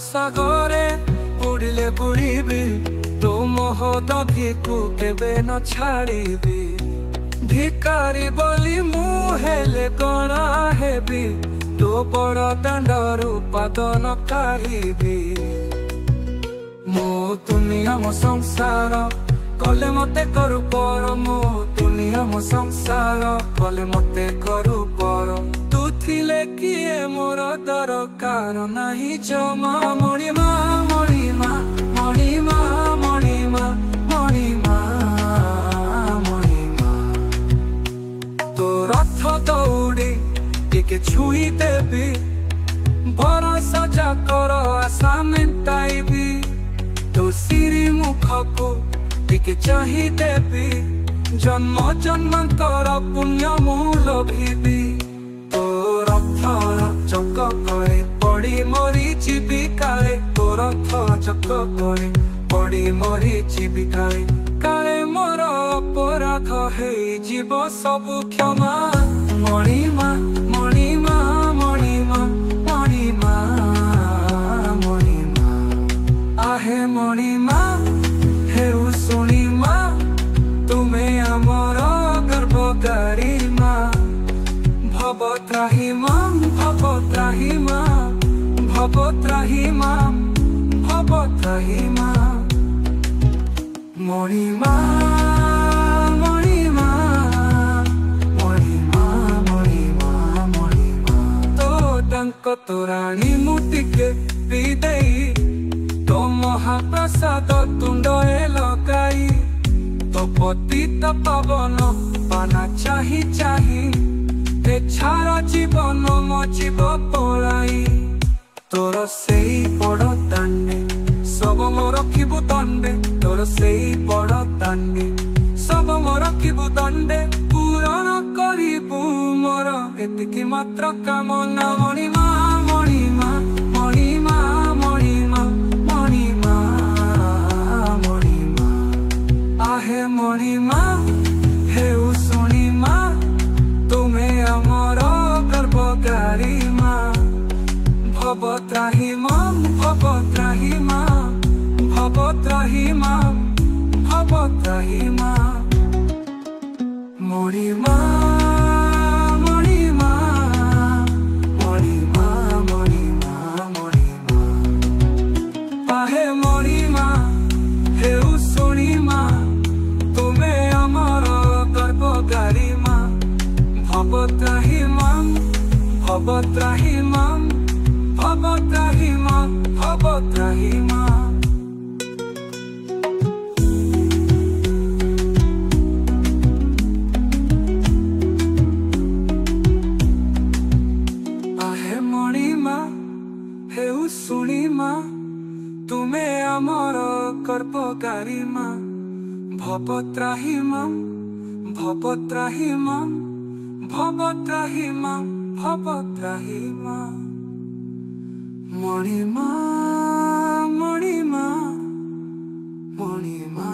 ସାଗରେ ବୁଡ଼ିଲେ ବୁଡ଼ିବି ତୋ ମୋହ ଦଧିକୁ କେବେ ନ ଛାଡ଼ିବି। ଭିକାରୀ ବୋଲି ମୁଁ ହେଲେ କଣ ହେବି ତୋ ବଡ଼ ଦାଣ୍ଡରୁ ପାଦ ନ କାଢ଼ିବି। ମୋ ଦୁନିଆ ମୋ ସଂସାର କଲେ ମତେ କରୁ ପର। ମୋ ଦୁନିଆ ମୋ ସଂସାର କଲେ ମତେ କରୁ ପର। ତୁ ଥିଲେ କିଏ ମୋର ଦରକାର ନାହିଁ ଜମା। ମଣିମା ମଣିମା ମଣିମା ମଣିମା ମଣିମା ମଣିମା। ତୋ ରଥ ଦୌଡ଼ି ଟିକେ ଛୁଇଁ ଦେବି ବରଷ ଯାକର ଆଶା ମେଣ୍ଟାଇବି। ତୋ ସିରି ମୁଖକୁ ଟିକେ ଚାହିଁ ଦେବି ଜନ୍ମ ଜନ୍ମାନ୍ତର ପୁଣ୍ୟ ମୁଁ ଲୋଭିବି। ତୋ ରଥର ଚକ କରେ ପଡ଼ି ମରିଯିବି କାଳେ। ତୋ ରଥ ଚକ କରେ ପଡ଼ି ମରିଯିବି କାଳେ। କାଳେ ମୋର ଅପରାଧ ହେଇଯିବ ସବୁ କ୍ଷମା। ମଣିମା ମଣିମା ମଣିମା ମଣିମା ମଣିମା। ଆହେ ମଣିମା ହେଉ ଶୁଣିମା ତୁମେ ଆମର ଗର୍ଭକାରୀ ମା। ଭବ ତ୍ରାହି ମାମ୍ ଭବ ତ୍ରାହି ମାମ୍ ଭବ ତ୍ରାହି ମାମ୍ ଭବ ତ୍ରାହି ମାମ୍। ମଣିମା ମଣିମା ମଣିମା ମଣିମା ମଣିମା। ତୋ ଡଙ୍କ ତୋରାଣି ମୁଁ ଟିକେ ପିଇ ଦେଇ ତୋ ମହାପ୍ରସାଦ ତୁଣ୍ଡରେ ଲଗାଇ ତୋ ପତିତ ପାବନ ପାନା ଚାହିଁ ଚାହିଁ ଏ ଛାର ଜୀବନ ମୋ ଜୀବ ପଳାଇ। ତୋର ସେଇ ବଡ଼ ଦାଣ୍ଡେ ସବୁ ମୋ ରଖିବୁ ଦଣ୍ଡେ। ତୋର ସେଇ ବଡ଼ ଦାଣ୍ଡେ ସବୁ ମୋ ରଖିବୁ ଦଣ୍ଡେ। ପୂରଣ କରିବୁ ମୋର ଏତିକି ମାତ୍ର କାମନା। ମଣିମା ମଣିମା ମଣିମା ମଣିମା ମଣିମା ମଣିମା। ଆହେ ମଣିମା ହେଉ ଶୁଣିମା ତୁମେ ଆମର ଗର୍ଭକାରୀ ମା। ଭବ ତ୍ରାହି ମାମ୍ ଭବ ତ୍ରାହି ମାମ୍ ଭବ ତ୍ରାହି ମାମ୍ ଭବ ତ୍ରାହି ମାମ୍। ମଣିମା ମଣିମା ମଣିମା ମଣିମା ମଣିମା। ଆହେ ମଣିମା ହେଉ ଶୁଣିମା ତୁମେ ଆମର ଗର୍ଭକାରୀ ମା। ଭବ ତ୍ରାହି ମାମ୍ ଭବ ତ୍ରାହି ମାମ୍ ଭବ ତ୍ରାହି ମାମ୍ ଭବ ତ୍ରାହି ମାମ୍। ଆହେ ମଣିମା ହେଉ ଶୁଣିମା ତୁମେ ଆମର ଗର୍ଭକାରୀ ମା। ଭବ ତ୍ରାହି ମାମ୍ ଭବ ତ୍ରାହି ମାମ୍ ଭବ ତ୍ରାହି ମାମ୍ ଭବ ତ୍ରାହି ମାମ୍। ମଣିମା ମଣିମା ମଣିମା।